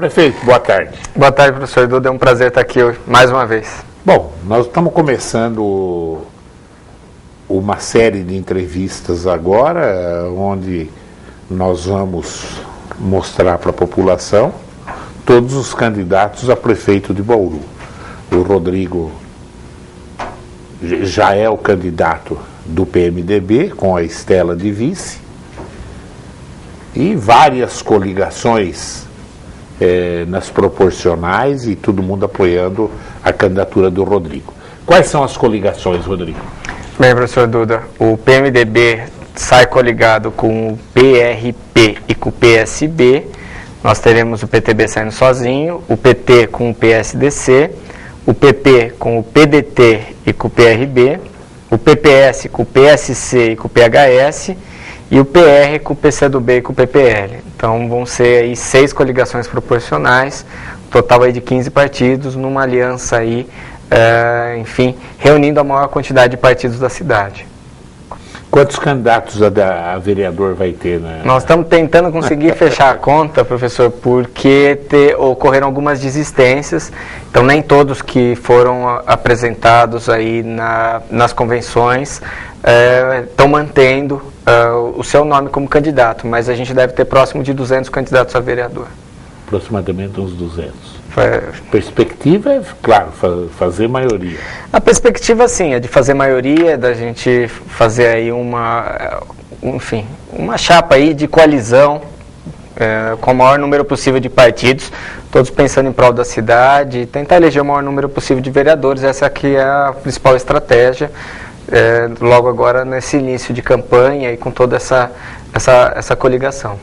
Prefeito, boa tarde. Boa tarde, professor Duda. É um prazer estar aqui hoje, mais uma vez. Bom, nós estamos começando uma série de entrevistas agora, onde nós vamos mostrar para a população todos os candidatos a prefeito de Bauru. O Rodrigo já é o candidato do PMDB, com a Estela de vice, e várias coligações nas proporcionais e todo mundo apoiando a candidatura do Rodrigo. Quais são as coligações, Rodrigo? Bem, professor Duda, o PMDB sai coligado com o PRP e com o PSB. Nós teremos o PTB saindo sozinho, o PT com o PSDC, o PP com o PDT e com o PRB, o PPS com o PSC e com o PHS e o PR com o PCdoB e com o PPL. Então vão ser aí 6 coligações proporcionais, total aí de 15 partidos, numa aliança aí, enfim, reunindo a maior quantidade de partidos da cidade. Quantos candidatos a vereador vai ter, né? Nós estamos tentando conseguir fechar a conta, professor, porque ocorreram algumas desistências, então nem todos que foram apresentados aí nas convenções estão mantendo o seu nome como candidato, mas a gente deve ter próximo de 200 candidatos a vereador. Aproximadamente uns 200. A perspectiva é, claro, fazer maioria. A perspectiva, sim, é de fazer maioria, da gente fazer aí uma chapa aí de coalizão com o maior número possível de partidos, todos pensando em prol da cidade, tentar eleger o maior número possível de vereadores. Essa aqui é a principal estratégia, logo agora nesse início de campanha e com toda essa coligação.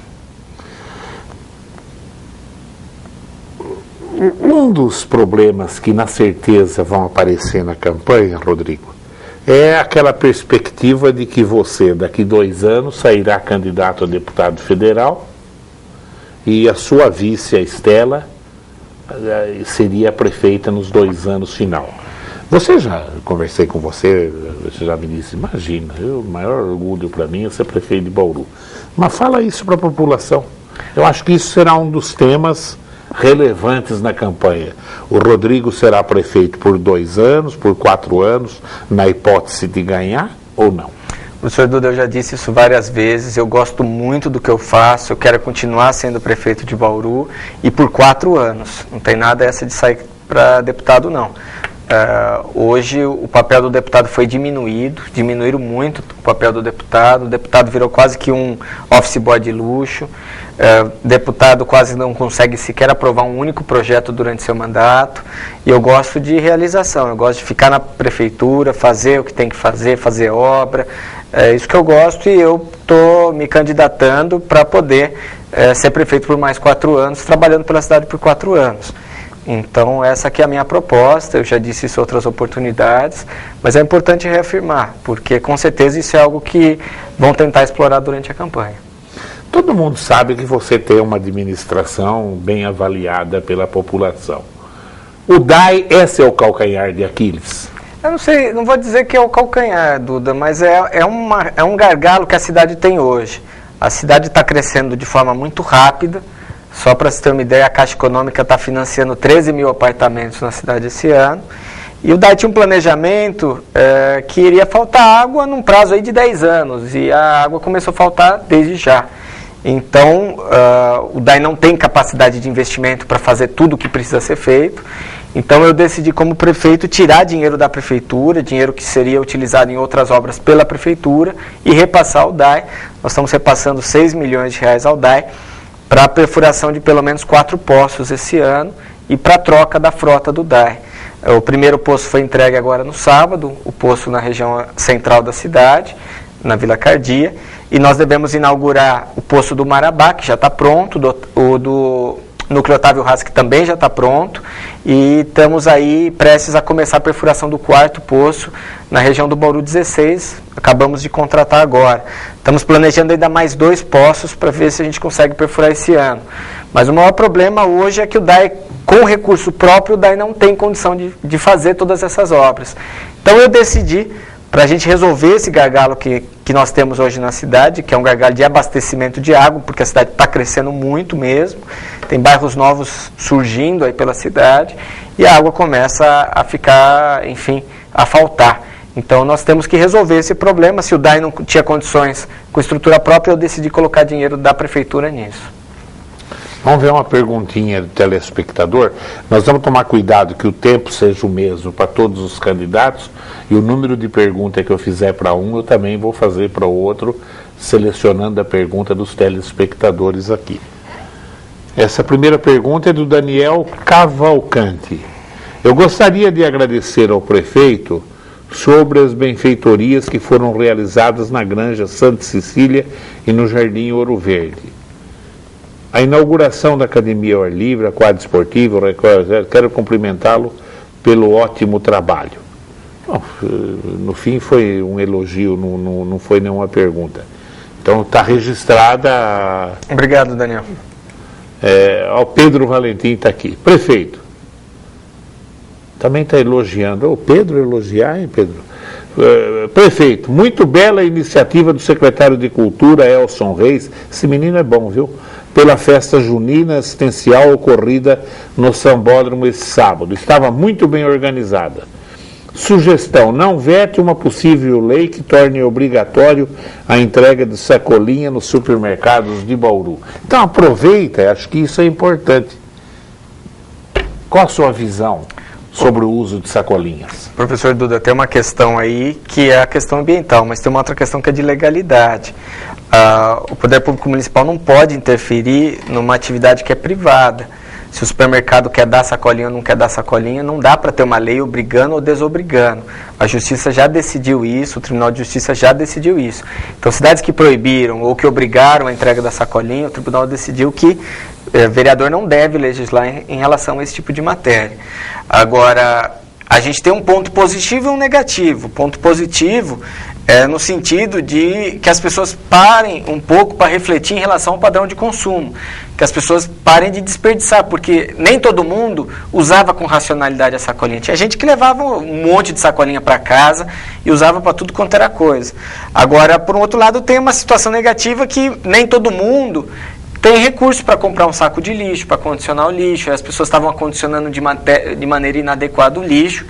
Um dos problemas que, na certeza, vão aparecer na campanha, Rodrigo, é aquela perspectiva de que você, daqui 2 anos, sairá candidato a deputado federal e a sua vice, a Estela, seria prefeita nos 2 anos final. Conversei com você já me disse, imagina, o maior orgulho para mim é ser prefeito de Bauru. Mas fala isso para a população. Eu acho que isso será um dos temas relevantes na campanha. O Rodrigo será prefeito por 2 anos, por 4 anos, na hipótese de ganhar ou não? Professor Duda, eu já disse isso várias vezes, eu gosto muito do que eu faço, eu quero continuar sendo prefeito de Bauru e por 4 anos. Não tem nada essa de sair para deputado, não. Hoje o papel do deputado foi diminuíram muito o papel do deputado. O deputado virou quase que um office boy de luxo. O deputado quase não consegue sequer aprovar um único projeto durante seu mandato. E eu gosto de realização, eu gosto de ficar na prefeitura, fazer o que tem que fazer obra. É isso que eu gosto e eu estou me candidatando para poder ser prefeito por mais 4 anos, trabalhando pela cidade por 4 anos. Então, essa aqui é a minha proposta, eu já disse isso em outras oportunidades, mas é importante reafirmar, porque com certeza isso é algo que vão tentar explorar durante a campanha. Todo mundo sabe que você tem uma administração bem avaliada pela população. O DAI é seu calcanhar de Aquiles? Eu não sei, não vou dizer que é o calcanhar, Duda, mas é um gargalo que a cidade tem hoje. A cidade está crescendo de forma muito rápida. Só para você ter uma ideia, a Caixa Econômica está financiando 13 mil apartamentos na cidade esse ano. E o DAI tinha um planejamento que iria faltar água num prazo aí de 10 anos. E a água começou a faltar desde já. Então, o DAI não tem capacidade de investimento para fazer tudo o que precisa ser feito. Então, eu decidi, como prefeito, tirar dinheiro da prefeitura, dinheiro que seria utilizado em outras obras pela prefeitura, e repassar ao DAI. Nós estamos repassando 6 milhões de reais ao DAI, para a perfuração de pelo menos 4 poços esse ano e para a troca da frota do DAI. O primeiro poço foi entregue agora no sábado, o poço na região central da cidade, na Vila Cardia, e nós devemos inaugurar o poço do Marabá, que já está pronto, o do Núcleo Otávio Haas, que também já está pronto, e estamos aí prestes a começar a perfuração do 4º poço na região do Bauru 16, acabamos de contratar agora. Estamos planejando ainda mais 2 poços para ver se a gente consegue perfurar esse ano. Mas o maior problema hoje é que o DAI, com recurso próprio, o DAI não tem condição de fazer todas essas obras. Então eu decidi, para a gente resolver esse gargalo que que nós temos hoje na cidade, que é um gargalo de abastecimento de água, porque a cidade está crescendo muito mesmo, tem bairros novos surgindo aí pela cidade, e a água começa a ficar, enfim, a faltar. Então nós temos que resolver esse problema. Se o DAI não tinha condições com estrutura própria, eu decidi colocar dinheiro da prefeitura nisso. Vamos ver uma perguntinha do telespectador. Nós vamos tomar cuidado que o tempo seja o mesmo para todos os candidatos, e o número de perguntas que eu fizer para um, eu também vou fazer para o outro, selecionando a pergunta dos telespectadores aqui. Essa primeira pergunta é do Daniel Cavalcante. Eu gostaria de agradecer ao prefeito sobre as benfeitorias que foram realizadas na Granja Santa Cecília e no Jardim Ouro Verde. A inauguração da Academia ao Ar Livre, a quadra esportiva, quero cumprimentá-lo pelo ótimo trabalho. Bom, no fim foi um elogio, não foi nenhuma pergunta. Então está registrada. Obrigado, Daniel. O Pedro Valentim está aqui. Prefeito, também está elogiando. O Pedro elogiar, hein, Pedro? Prefeito, muito bela iniciativa do secretário de Cultura, Elson Reis. Esse menino é bom, viu? Pela festa junina assistencial ocorrida no Sambódromo esse sábado. Estava muito bem organizada. Sugestão, não vete uma possível lei que torne obrigatório a entrega de sacolinha nos supermercados de Bauru. Então aproveita, acho que isso é importante. Qual a sua visão sobre o uso de sacolinhas? Professor Duda, tem uma questão aí que é a questão ambiental, mas tem uma outra questão que é de legalidade. O Poder Público Municipal não pode interferir numa atividade que é privada. Se o supermercado quer dar sacolinha ou não quer dar sacolinha, não dá para ter uma lei obrigando ou desobrigando. A Justiça já decidiu isso, o Tribunal de Justiça já decidiu isso. Então, cidades que proibiram ou que obrigaram a entrega da sacolinha, o Tribunal decidiu que vereador não deve legislar em relação a esse tipo de matéria. Agora, a gente tem um ponto positivo e um negativo. O ponto positivo é no sentido de que as pessoas parem um pouco para refletir em relação ao padrão de consumo, que as pessoas parem de desperdiçar, porque nem todo mundo usava com racionalidade a sacolinha. Tinha gente que levava um monte de sacolinha para casa e usava para tudo quanto era coisa. Agora, por um outro lado, tem uma situação negativa que nem todo mundo tem recurso para comprar um saco de lixo, para condicionar o lixo. As pessoas estavam acondicionando de maneira inadequada o lixo,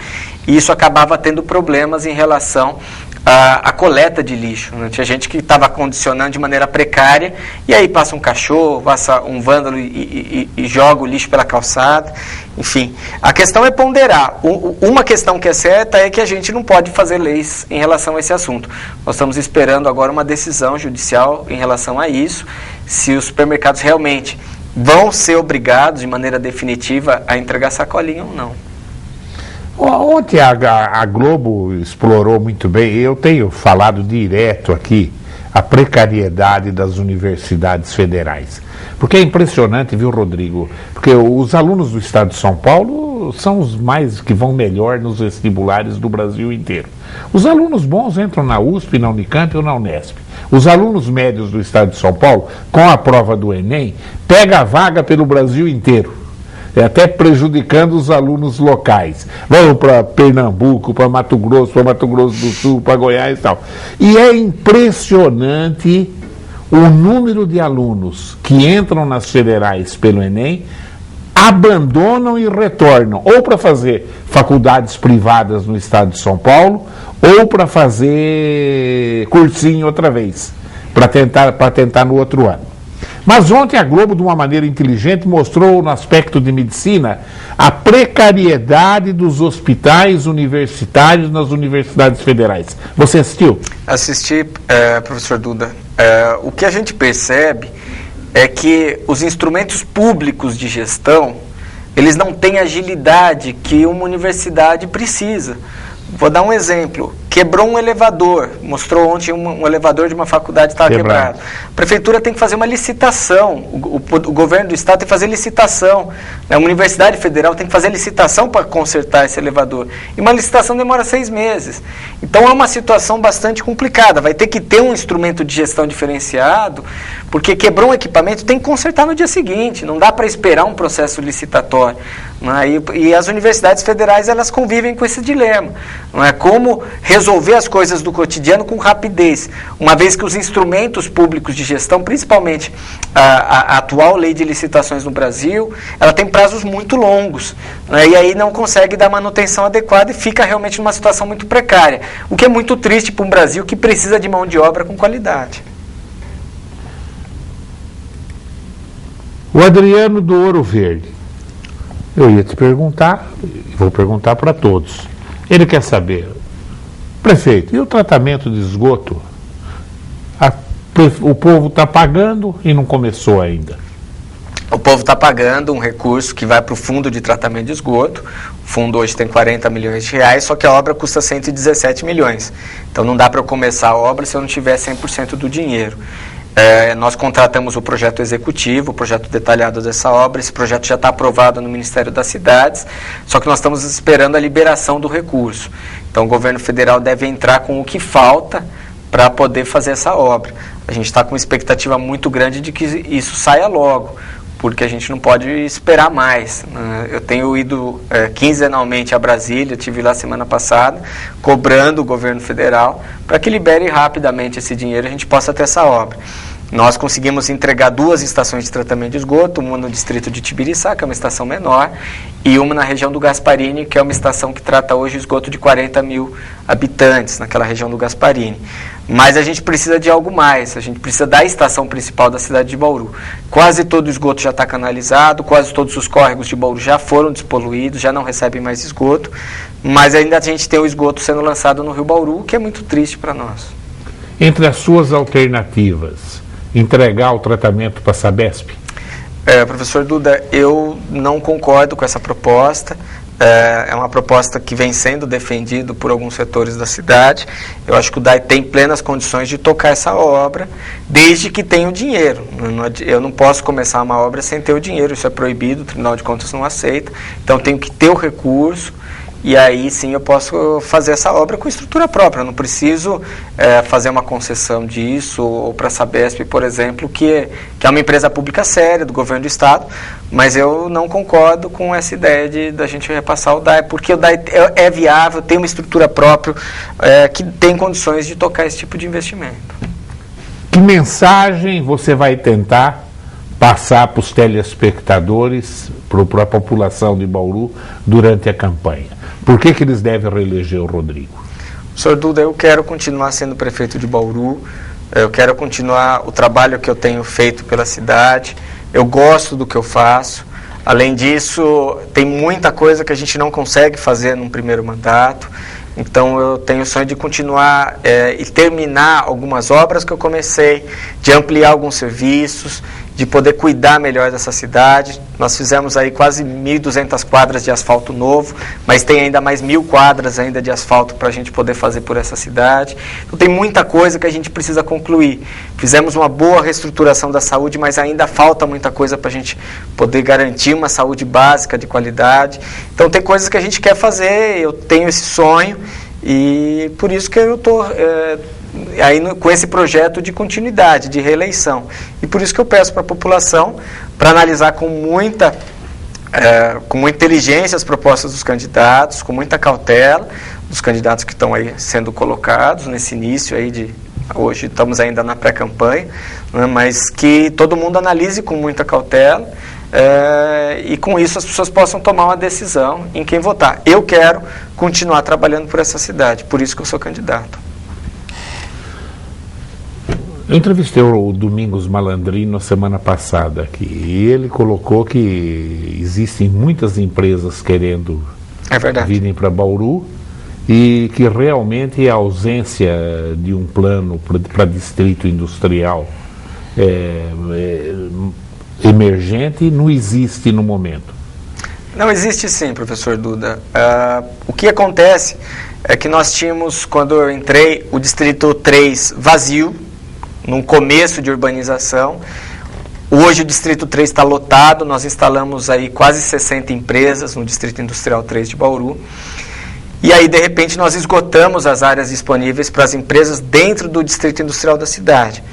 e isso acabava tendo problemas em relação à coleta de lixo. Né? Tinha gente que estava acondicionando de maneira precária, e aí passa um cachorro, passa um vândalo e joga o lixo pela calçada. Enfim, a questão é ponderar. Uma questão que é certa é que a gente não pode fazer leis em relação a esse assunto. Nós estamos esperando agora uma decisão judicial em relação a isso, se os supermercados realmente vão ser obrigados de maneira definitiva a entregar sacolinha ou não. Ontem a Globo explorou muito bem, eu tenho falado direto aqui, a precariedade das universidades federais. Porque é impressionante, viu, Rodrigo? Porque os alunos do estado de São Paulo são os mais que vão melhor nos vestibulares do Brasil inteiro. Os alunos bons entram na USP, na Unicamp ou na Unesp. Os alunos médios do estado de São Paulo, com a prova do Enem, pegam a vaga pelo Brasil inteiro. Até prejudicando os alunos locais. Vão para Pernambuco, para Mato Grosso do Sul, para Goiás e tal. E é impressionante o número de alunos que entram nas federais pelo Enem, abandonam e retornam, ou para fazer faculdades privadas no estado de São Paulo, ou para fazer cursinho outra vez, para tentar no outro ano. Mas ontem a Globo, de uma maneira inteligente, mostrou no aspecto de medicina a precariedade dos hospitais universitários nas universidades federais. Você assistiu? Assisti, professor Duda. O que a gente percebe é que os instrumentos públicos de gestão, eles não têm a agilidade que uma universidade precisa. Vou dar um exemplo. Quebrou um elevador. Mostrou ontem um elevador de uma faculdade estava quebrado. A prefeitura tem que fazer uma licitação. O governo do estado tem que fazer licitação. A Universidade Federal tem que fazer licitação para consertar esse elevador. E uma licitação demora 6 meses. Então é uma situação bastante complicada. Vai ter que ter um instrumento de gestão diferenciado, porque quebrou um equipamento, tem que consertar no dia seguinte. Não dá para esperar um processo licitatório. E as universidades federais, elas convivem com esse dilema. Não é como resolver as coisas do cotidiano com rapidez, uma vez que os instrumentos públicos de gestão, principalmente a atual lei de licitações no Brasil, ela tem prazos muito longos, né, e aí não consegue dar manutenção adequada e fica realmente numa situação muito precária, o que é muito triste para um Brasil que precisa de mão de obra com qualidade. O Adriano do Ouro Verde. Eu ia te perguntar, vou perguntar para todos. Ele quer saber, prefeito, e o tratamento de esgoto? O povo está pagando e não começou ainda. O povo está pagando um recurso que vai para o fundo de tratamento de esgoto. O fundo hoje tem 40 milhões de reais, só que a obra custa 117 milhões. Então não dá para eu começar a obra se eu não tiver 100% do dinheiro. Nós contratamos o projeto executivo, o projeto detalhado dessa obra. Esse projeto já está aprovado no Ministério das Cidades, só que nós estamos esperando a liberação do recurso. Então o governo federal deve entrar com o que falta para poder fazer essa obra. A gente está com uma expectativa muito grande de que isso saia logo, porque a gente não pode esperar mais. Eu tenho ido quinzenalmente a Brasília, estive lá semana passada, cobrando o governo federal para que libere rapidamente esse dinheiro e a gente possa ter essa obra. Nós conseguimos entregar 2 estações de tratamento de esgoto, uma no distrito de Tibiriçá, que é uma estação menor, e uma na região do Gasparini, que é uma estação que trata hoje o esgoto de 40 mil habitantes, naquela região do Gasparini. Mas a gente precisa de algo mais, a gente precisa da estação principal da cidade de Bauru. Quase todo o esgoto já está canalizado, quase todos os córregos de Bauru já foram despoluídos, já não recebem mais esgoto, mas ainda a gente tem o esgoto sendo lançado no Rio Bauru, que é muito triste para nós. Entre as suas alternativas, entregar o tratamento para a Sabesp? Professor Duda, eu não concordo com essa proposta. É uma proposta que vem sendo defendida por alguns setores da cidade. Eu acho que o DAI tem plenas condições de tocar essa obra, desde que tenha o dinheiro. Eu não posso começar uma obra sem ter o dinheiro, isso é proibido, o Tribunal de Contas não aceita. Então eu tenho que ter o recurso, e aí sim eu posso fazer essa obra com estrutura própria. Eu não preciso fazer uma concessão disso, ou para a Sabesp, por exemplo, que é uma empresa pública séria do governo do estado, mas eu não concordo com essa ideia da gente repassar o DAI, porque o DAI é viável, tem uma estrutura própria que tem condições de tocar esse tipo de investimento. Que mensagem você vai tentar passar para os telespectadores, para a população de Bauru, durante a campanha? Por que eles devem reeleger o Rodrigo? Senhor Duda, eu quero continuar sendo prefeito de Bauru, eu quero continuar o trabalho que eu tenho feito pela cidade, eu gosto do que eu faço. Além disso, tem muita coisa que a gente não consegue fazer num primeiro mandato, então eu tenho o sonho de continuar e terminar algumas obras que eu comecei, de ampliar alguns serviços, de poder cuidar melhor dessa cidade. Nós fizemos aí quase 1.200 quadras de asfalto novo, mas tem ainda mais 1.000 quadras ainda de asfalto para a gente poder fazer por essa cidade. Então tem muita coisa que a gente precisa concluir. Fizemos uma boa reestruturação da saúde, mas ainda falta muita coisa para a gente poder garantir uma saúde básica de qualidade. Então tem coisas que a gente quer fazer, eu tenho esse sonho, e por isso que eu estou com esse projeto de continuidade, de reeleição. E por isso que eu peço para a população para analisar com muita inteligência as propostas dos candidatos, com muita cautela, dos candidatos que estão aí sendo colocados nesse início aí hoje estamos ainda na pré-campanha, né, mas que todo mundo analise com muita cautela, e com isso as pessoas possam tomar uma decisão em quem votar. Eu quero continuar trabalhando por essa cidade, por isso que eu sou candidato. Eu entrevistei o Domingos Malandrino na semana passada aqui, e ele colocou que existem muitas empresas querendo virem para Bauru, e que realmente a ausência de um plano para distrito industrial emergente não existe no momento. Não, existe sim, professor Duda. O que acontece é que nós tínhamos, quando eu entrei, o distrito 3 vazio, num começo de urbanização. Hoje o Distrito 3 está lotado, nós instalamos aí quase 60 empresas no Distrito Industrial 3 de Bauru. E aí, de repente, nós esgotamos as áreas disponíveis para as empresas dentro do Distrito Industrial da cidade.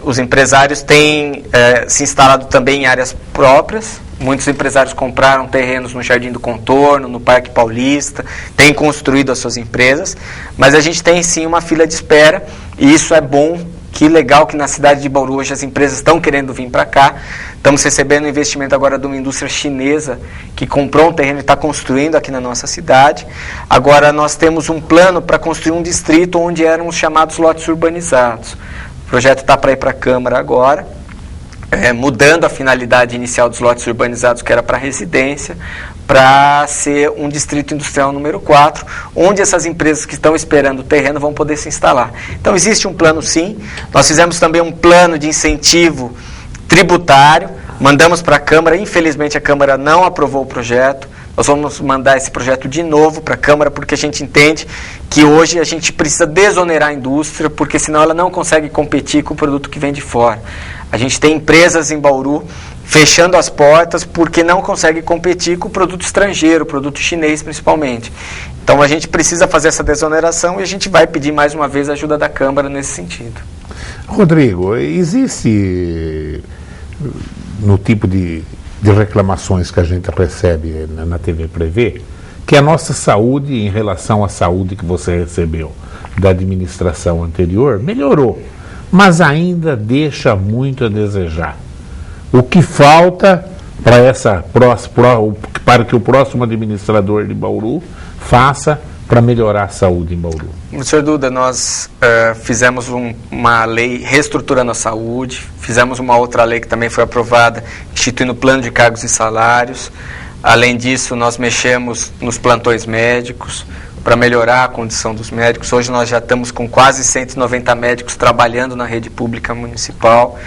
Os empresários têm se instalado também em áreas próprias, Muitos empresários compraram terrenos no Jardim do Contorno, no Parque Paulista, têm construído as suas empresas, mas a gente tem sim uma fila de espera, e isso é bom. Que legal que na cidade de Bauru hoje as empresas estão querendo vir para cá. Estamos recebendo um investimento agora de uma indústria chinesa que comprou um terreno e está construindo aqui na nossa cidade. Agora nós temos um plano para construir um distrito onde eram os chamados lotes urbanizados. O projeto está para ir para a Câmara agora, mudando a finalidade inicial dos lotes urbanizados, que era para residência, para ser um distrito industrial número 4, onde essas empresas que estão esperando o terreno vão poder se instalar. Então existe um plano sim, nós fizemos também um plano de incentivo tributário, mandamos para a Câmara, infelizmente a Câmara não aprovou o projeto, nós vamos mandar esse projeto de novo para a Câmara, porque a gente entende que hoje a gente precisa desonerar a indústria, porque senão ela não consegue competir com o produto que vem de fora. A gente tem empresas em Bauru fechando as portas porque não consegue competir com o produto estrangeiro, o produto chinês principalmente. Então a gente precisa fazer essa desoneração e a gente vai pedir mais uma vez a ajuda da Câmara nesse sentido. Rodrigo, existe no tipo de reclamações que a gente recebe na TV Prevê, que a nossa saúde, em relação à saúde que você recebeu da administração anterior, melhorou, mas ainda deixa muito a desejar. O que falta para que o próximo administrador de Bauru faça para melhorar a saúde em Bauru? Sr. Duda, nós fizemos uma lei reestruturando a saúde, fizemos uma outra lei que também foi aprovada, instituindo plano de cargos e salários. Além disso, nós mexemos nos plantões médicos para melhorar a condição dos médicos. Hoje nós já estamos com quase 190 médicos trabalhando na rede pública municipal.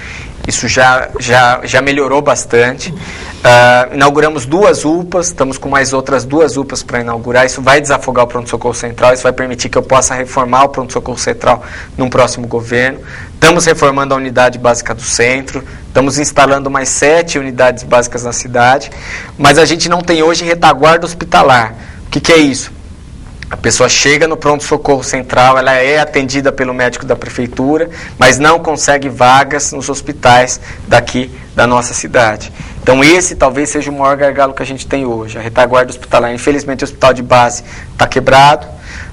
Isso já melhorou bastante. Inauguramos 2 UPAs, estamos com mais outras 2 UPAs para inaugurar. Isso vai desafogar o Pronto-Socorro Central, isso vai permitir que eu possa reformar o Pronto-Socorro Central num próximo governo. Estamos reformando a unidade básica do centro, estamos instalando mais 7 unidades básicas na cidade, mas a gente não tem hoje retaguarda hospitalar. O que é isso? A pessoa chega no pronto-socorro central, ela é atendida pelo médico da prefeitura, mas não consegue vagas nos hospitais daqui da nossa cidade. Então esse talvez seja o maior gargalo que a gente tem hoje, a retaguarda hospitalar. Infelizmente o hospital de base está quebrado,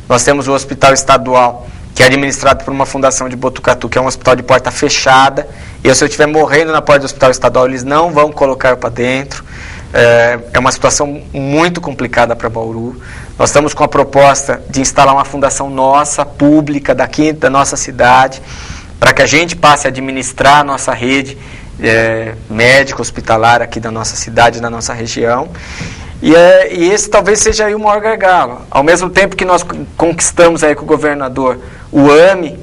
nós temos o hospital estadual, que é administrado por uma fundação de Botucatu, que é um hospital de porta fechada, e se eu estiver morrendo na porta do hospital estadual, eles não vão colocar para dentro. É uma situação muito complicada para Bauru. Nós estamos com a proposta de instalar uma fundação nossa, pública, daqui da nossa cidade, para que a gente passe a administrar a nossa rede médica hospitalar aqui da nossa cidade, da nossa região. E esse talvez seja aí o maior gargalo. Ao mesmo tempo que nós conquistamos aí com o governador o AME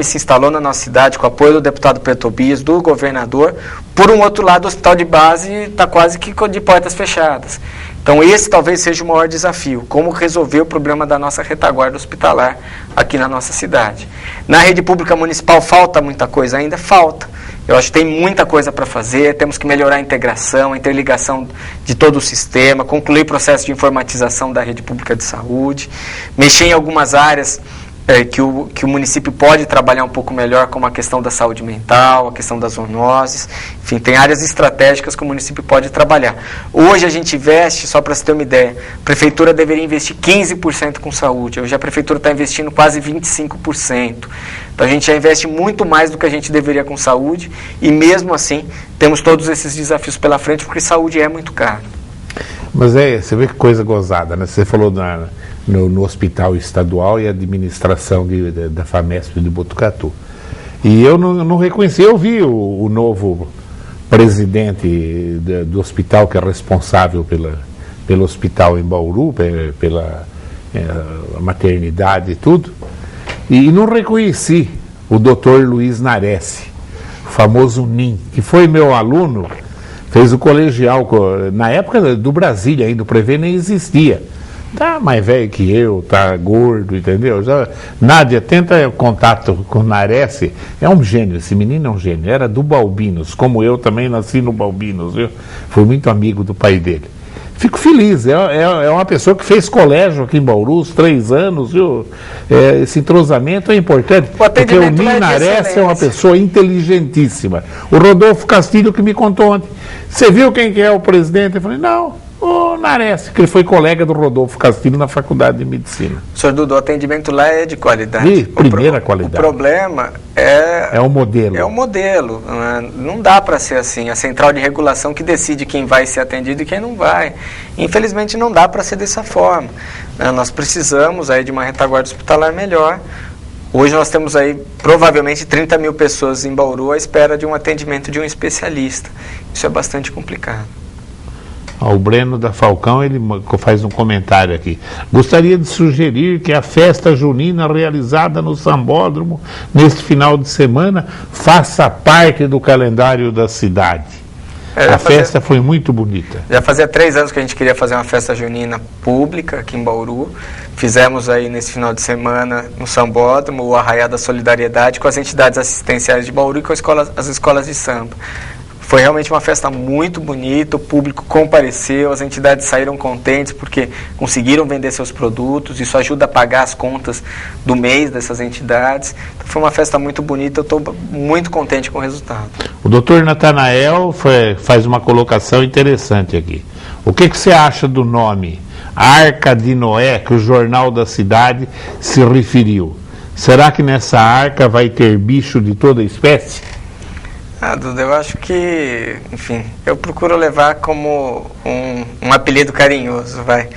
se instalou na nossa cidade com o apoio do deputado Pedro Tobias, do governador. Por um outro lado, o hospital de base está quase que de portas fechadas. Então esse talvez seja o maior desafio, como resolver o problema da nossa retaguarda hospitalar aqui na nossa cidade. Na rede pública municipal falta muita coisa ainda? Falta. Eu acho que tem muita coisa para fazer, temos que melhorar a integração, a interligação de todo o sistema, concluir o processo de informatização da rede pública de saúde, mexer em algumas áreas que o município pode trabalhar um pouco melhor, como a questão da saúde mental, a questão das zoonoses, enfim, tem áreas estratégicas que o município pode trabalhar. Hoje a gente investe, só para você ter uma ideia, a prefeitura deveria investir 15% com saúde, hoje a prefeitura está investindo quase 25%, então a gente já investe muito mais do que a gente deveria com saúde, e mesmo assim temos todos esses desafios pela frente, porque saúde é muito caro. Mas você vê que coisa gozada, né? Você falou no hospital estadual e administração da FAMESP de Botucatu. E eu não reconheci, eu vi o novo presidente do hospital, que é responsável pelo hospital em Bauru, pela maternidade e tudo, e não reconheci o Dr. Luiz Nares, o famoso NIM, que foi meu aluno, fez o colegial, na época do Brasília ainda, o Prevê nem existia. Tá mais velho que eu, tá gordo, entendeu? Nádia, tenta contato com o Nares, é um gênio, esse menino é um gênio, era do Balbinos, como eu também nasci no Balbinos, viu? Fui muito amigo do pai dele. Fico feliz, é uma pessoa que fez colégio aqui em Bauru, os 3 anos, viu? Esse entrosamento é importante, porque o Nares é uma pessoa inteligentíssima. O Rodolfo Castilho que me contou ontem, você viu quem que é o presidente? Eu falei, não, o Nares, que ele foi colega do Rodolfo Castilho na Faculdade de Medicina. Senhor Dudu, o atendimento lá é de qualidade. De primeira qualidade. O problema é o modelo. É o modelo. Não dá para ser assim. A central de regulação que decide quem vai ser atendido e quem não vai. Infelizmente não dá para ser dessa forma. Nós precisamos aí de uma retaguarda hospitalar melhor. Hoje nós temos aí provavelmente 30 mil pessoas em Bauru à espera de um atendimento de um especialista. Isso é bastante complicado. O Breno da Falcão, ele faz um comentário aqui. Gostaria de sugerir que a festa junina realizada no Sambódromo neste final de semana faça parte do calendário da cidade. A festa foi muito bonita. Já fazia 3 anos que a gente queria fazer uma festa junina pública aqui em Bauru. Fizemos aí nesse final de semana no Sambódromo o Arraiá da Solidariedade com as entidades assistenciais de Bauru e com as escolas de samba. Foi realmente uma festa muito bonita, o público compareceu, as entidades saíram contentes porque conseguiram vender seus produtos, isso ajuda a pagar as contas do mês dessas entidades. Então, foi uma festa muito bonita, eu estou muito contente com o resultado. O doutor Natanael faz uma colocação interessante aqui. O que você acha do nome Arca de Noé, que o Jornal da Cidade se referiu? Será que nessa arca vai ter bicho de toda espécie? Duda, eu acho que, enfim, eu procuro levar como um apelido carinhoso, vai.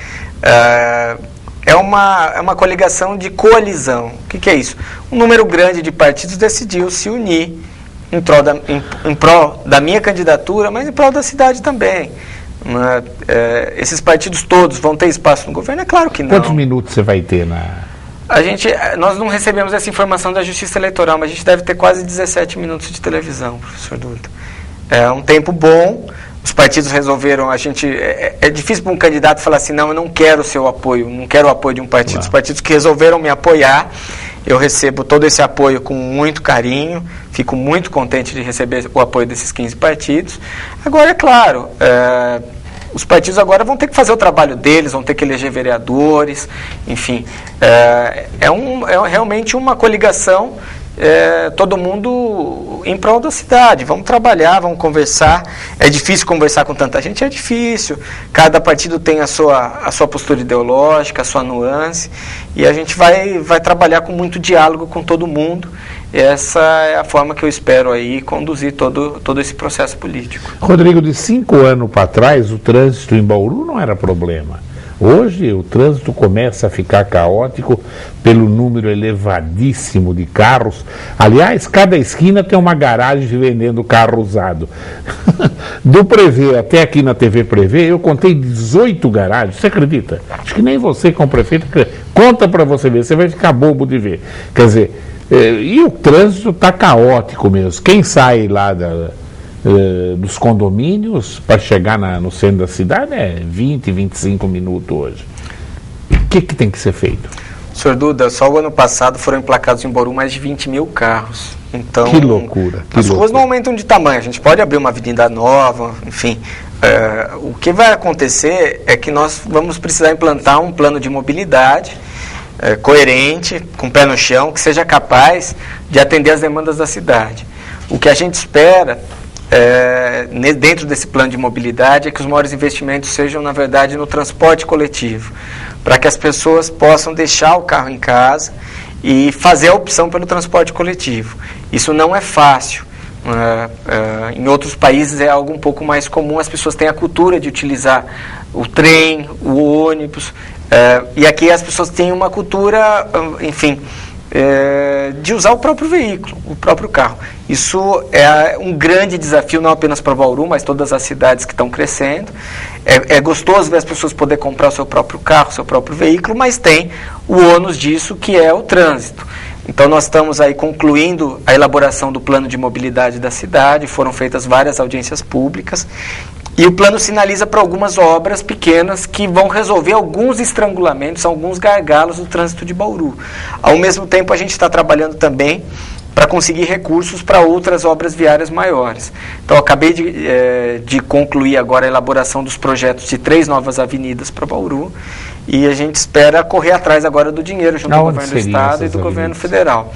É uma coligação de coalizão. O que é isso? Um número grande de partidos decidiu se unir em prol da minha candidatura, mas em prol da cidade também. Esses partidos todos vão ter espaço no governo? É claro que não. Quantos minutos você vai ter na... Nós não recebemos essa informação da Justiça Eleitoral, mas a gente deve ter quase 17 minutos de televisão, professor Duda. É um tempo bom, os partidos resolveram, é difícil para um candidato falar assim, não, eu não quero o seu apoio, não quero o apoio de um partido. Os partidos que resolveram me apoiar, eu recebo todo esse apoio com muito carinho, fico muito contente de receber o apoio desses 15 partidos. Agora, é claro... os partidos agora vão ter que fazer o trabalho deles, vão ter que eleger vereadores, enfim. É realmente uma coligação, todo mundo em prol da cidade. Vamos trabalhar, vamos conversar. É difícil conversar com tanta gente? É difícil. Cada partido tem a sua postura ideológica, a sua nuance, e a gente vai trabalhar com muito diálogo com todo mundo. Essa é a forma que eu espero aí conduzir todo esse processo político. Rodrigo, de 5 anos para trás, o trânsito em Bauru não era problema. Hoje o trânsito começa a ficar caótico pelo número elevadíssimo de carros. Aliás, cada esquina tem uma garagem vendendo carro usado. Do Prevê até aqui na TV Prevê, eu contei 18 garagens. Você acredita? Acho que nem você, como prefeito, conta para você ver. Você vai ficar bobo de ver. Quer dizer... E o trânsito está caótico mesmo. Quem sai lá dos condomínios para chegar no centro da cidade é 20, 25 minutos hoje. O que tem que ser feito? Senhor Duda, só o ano passado foram emplacados em Bauru mais de 20 mil carros. Então, que loucura. As ruas não aumentam de tamanho. A gente pode abrir uma avenida nova, enfim. O que vai acontecer é que nós vamos precisar implantar um plano de mobilidade coerente, com o pé no chão, que seja capaz de atender as demandas da cidade. O que a gente espera, dentro desse plano de mobilidade, é que os maiores investimentos sejam, na verdade, no transporte coletivo, para que as pessoas possam deixar o carro em casa e fazer a opção pelo transporte coletivo. Isso não é fácil. Em outros países é algo um pouco mais comum, as pessoas têm a cultura de utilizar o trem, o ônibus, e aqui as pessoas têm uma cultura, enfim, de usar o próprio veículo, o próprio carro. Isso é um grande desafio, não apenas para Bauru, mas todas as cidades que estão crescendo. É gostoso ver as pessoas poderem comprar o seu próprio carro, o seu próprio veículo, mas tem o ônus disso, que é o trânsito. Então nós estamos aí concluindo a elaboração do plano de mobilidade da cidade, foram feitas várias audiências públicas, e o plano sinaliza para algumas obras pequenas que vão resolver alguns estrangulamentos, alguns gargalos do trânsito de Bauru. Ao mesmo tempo, a gente está trabalhando também para conseguir recursos para outras obras viárias maiores. Então, eu acabei de concluir agora a elaboração dos projetos de 3 novas avenidas para Bauru, e a gente espera correr atrás agora do dinheiro junto ao governo do Estado e do governo federal.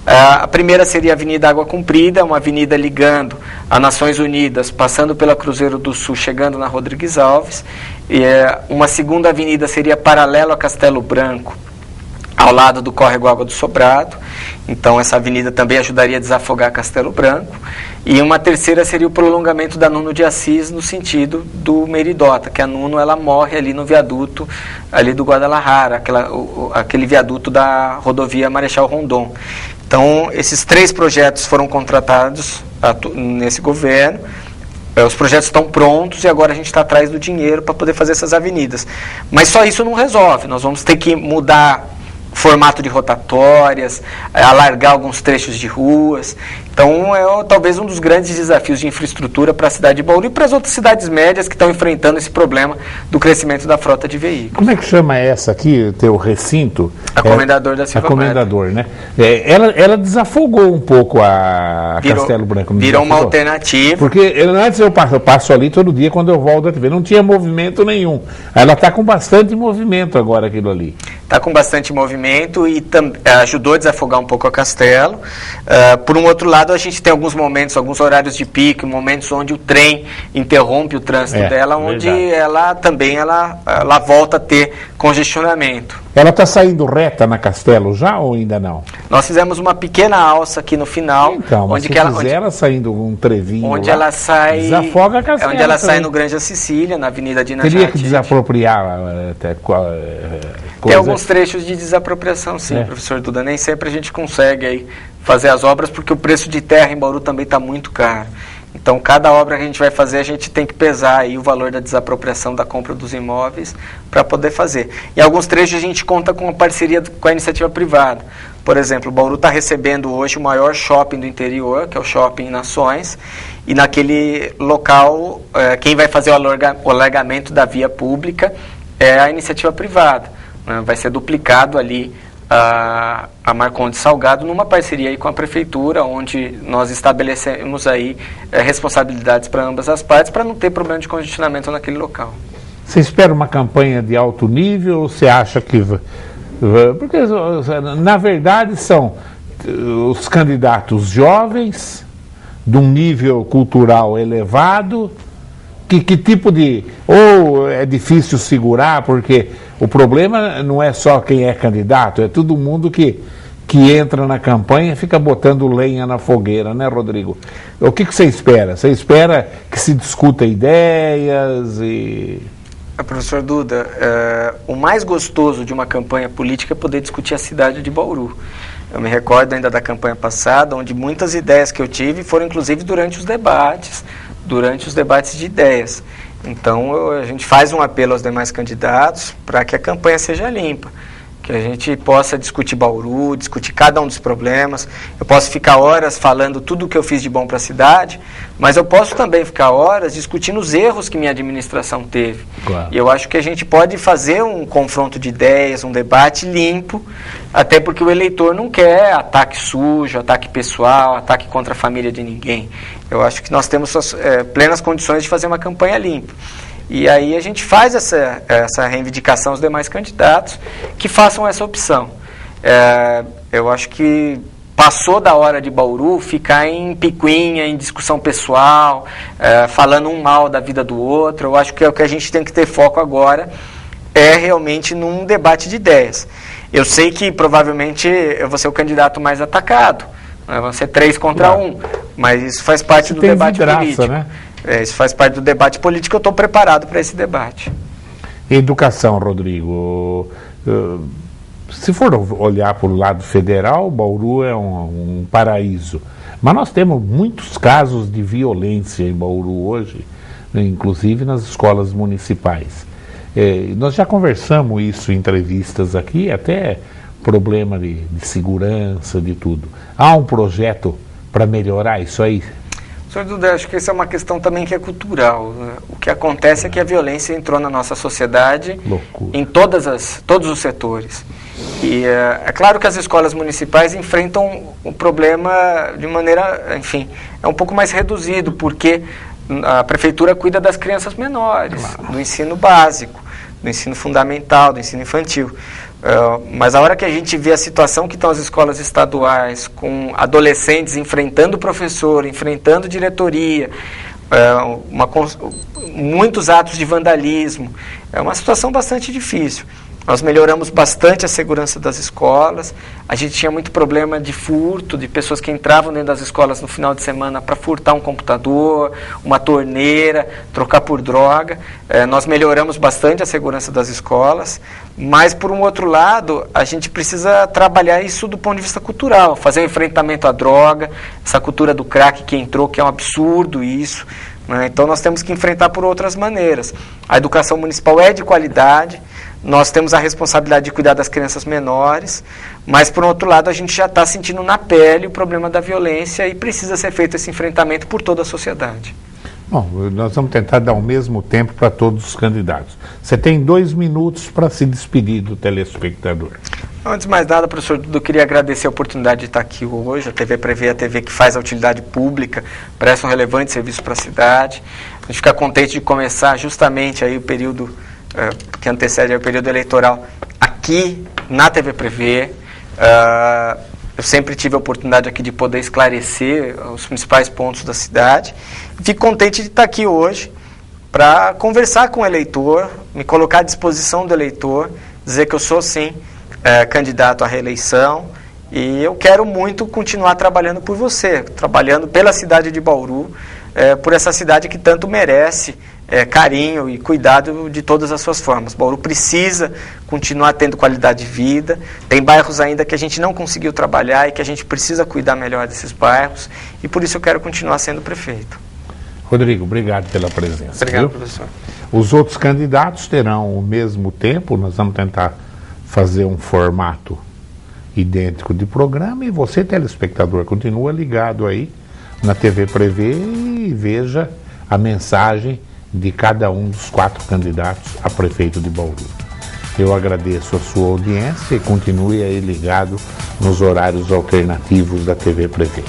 A primeira seria a Avenida Água Comprida, uma avenida ligando a Nações Unidas, passando pela Cruzeiro do Sul, chegando na Rodrigues Alves. E, uma segunda avenida seria paralelo a Castelo Branco, ao lado do córrego Água do Sobrado. Então, essa avenida também ajudaria a desafogar Castelo Branco. E uma terceira seria o prolongamento da Nuno de Assis, no sentido do Meridota, que a Nuno ela morre ali no viaduto ali do Guadalajara, aquele viaduto da rodovia Marechal Rondon. Então, esses 3 projetos foram contratados nesse governo. Os projetos estão prontos e agora a gente está atrás do dinheiro para poder fazer essas avenidas. Mas só isso não resolve. Nós vamos ter que mudar formato de rotatórias, alargar alguns trechos de ruas. Então, talvez um dos grandes desafios de infraestrutura para a cidade de Bauru e para as outras cidades médias que estão enfrentando esse problema do crescimento da frota de veículos. Como é que chama essa aqui, teu recinto? A Comendador da Silva. A Comendador, né? Ela desafogou um pouco a Castelo Branco. Virou uma alternativa. Porque antes eu passo ali todo dia quando eu volto a TV, não tinha movimento nenhum. Ela está com bastante movimento agora, aquilo ali. Está com bastante movimento e ajudou a desafogar um pouco a Castelo. Por um outro lado, a gente tem alguns momentos, alguns horários de pico, momentos onde o trem interrompe o trânsito dela, onde ela volta a ter congestionamento. Ela está saindo reta na Castelo já ou ainda não? Nós fizemos uma pequena alça aqui no final. Então, mas onde ela saindo um trevinho onde lá, ela sai, desafoga a Castelo. Onde ela sai no Granja Sicília, na Avenida Dinajati. Teria que desapropriar até tem alguns trechos de desapropriação, sim, professor Duda. Nem sempre a gente consegue aí fazer as obras, porque o preço de terra em Bauru também está muito caro. Então, cada obra que a gente vai fazer, a gente tem que pesar aí o valor da desapropriação da compra dos imóveis para poder fazer. Em alguns trechos, a gente conta com uma parceria com a iniciativa privada. Por exemplo, Bauru está recebendo hoje o maior shopping do interior, que é o Shopping Nações, e naquele local, quem vai fazer o alargamento da via pública é a iniciativa privada. Vai ser duplicado ali a Marcondes Salgado numa parceria aí com a prefeitura, onde nós estabelecemos aí responsabilidades para ambas as partes, para não ter problema de congestionamento naquele local. Você espera uma campanha de alto nível ou você acha que... Porque, na verdade, são os candidatos jovens, de um nível cultural elevado, que tipo de... Ou é difícil segurar, porque o problema não é só quem é candidato, é todo mundo que entra na campanha e fica botando lenha na fogueira, né, Rodrigo? O que você espera? Você espera que se discuta ideias e... Professor Duda, o mais gostoso de uma campanha política é poder discutir a cidade de Bauru. Eu me recordo ainda da campanha passada, onde muitas ideias que eu tive foram inclusive durante os debates de ideias. Então, a gente faz um apelo aos demais candidatos para que a campanha seja limpa, que a gente possa discutir Bauru, discutir cada um dos problemas. Eu posso ficar horas falando tudo o que eu fiz de bom para a cidade, mas eu posso também ficar horas discutindo os erros que minha administração teve. Claro. E eu acho que a gente pode fazer um confronto de ideias, um debate limpo, até porque o eleitor não quer ataque sujo, ataque pessoal, ataque contra a família de ninguém. Eu acho que nós temos plenas condições de fazer uma campanha limpa. E aí a gente faz essa reivindicação aos demais candidatos que façam essa opção. Eu acho que passou da hora de Bauru ficar em picuinha, em discussão pessoal, falando um mal da vida do outro. Eu acho que o que a gente tem que ter foco agora é realmente num debate de ideias. Eu sei que provavelmente eu vou ser o candidato mais atacado, vão ser 3 contra 1, mas isso faz parte do debate político. Né? Isso faz parte do debate político, eu estou preparado para esse debate. Educação, Rodrigo. Se for olhar para o lado federal, Bauru é um paraíso. Mas nós temos muitos casos de violência em Bauru hoje, né, inclusive nas escolas municipais. Nós já conversamos isso em entrevistas aqui, até problema de segurança, de tudo. Há um projeto para melhorar isso aí? Senhor Duda, acho que essa é uma questão também que é cultural. O que acontece é que a violência entrou na nossa sociedade em todos os setores. que é claro que as escolas municipais enfrentam o problema de maneira, enfim, é um pouco mais reduzido, porque a prefeitura cuida das crianças menores, do ensino básico, do ensino fundamental, do ensino infantil. Mas a hora que a gente vê a situação que estão as escolas estaduais, com adolescentes enfrentando o professor, enfrentando diretoria, muitos atos de vandalismo, é uma situação bastante difícil. Nós melhoramos bastante a segurança das escolas, a gente tinha muito problema de furto, de pessoas que entravam dentro das escolas no final de semana para furtar um computador, uma torneira, trocar por droga. Nós melhoramos bastante a segurança das escolas, mas, por um outro lado, a gente precisa trabalhar isso do ponto de vista cultural, fazer um enfrentamento à droga, essa cultura do crack que entrou, que é um absurdo isso, né? Então nós temos que enfrentar por outras maneiras. A educação municipal é de qualidade, nós temos a responsabilidade de cuidar das crianças menores, mas, por outro lado, a gente já está sentindo na pele o problema da violência e precisa ser feito esse enfrentamento por toda a sociedade. Bom, nós vamos tentar dar o mesmo tempo para todos os candidatos. Você tem 2 minutos para se despedir do telespectador. Antes de mais nada, professor Dudu, eu queria agradecer a oportunidade de estar aqui hoje. A TV Prevê é a TV que faz a utilidade pública, presta um relevante serviço para a cidade. A gente fica contente de começar justamente aí o período que antecede o período eleitoral aqui na TV Prevê. Eu sempre tive a oportunidade aqui de poder esclarecer os principais pontos da cidade. Fico contente de estar aqui hoje para conversar com o eleitor, me colocar à disposição do eleitor, dizer que eu sou, sim, candidato à reeleição e eu quero muito continuar trabalhando por você, trabalhando pela cidade de Bauru, por essa cidade que tanto merece carinho e cuidado de todas as suas formas. Bauru precisa continuar tendo qualidade de vida, tem bairros ainda que a gente não conseguiu trabalhar e que a gente precisa cuidar melhor desses bairros e por isso eu quero continuar sendo prefeito. Rodrigo, obrigado pela presença. Obrigado, professor. Os outros candidatos terão o mesmo tempo, nós vamos tentar fazer um formato idêntico de programa e você, telespectador, continua ligado aí na TV Prevê e veja a mensagem de cada um dos 4 candidatos a prefeito de Bauru. Eu agradeço a sua audiência e continue aí ligado nos horários alternativos da TV Prevê.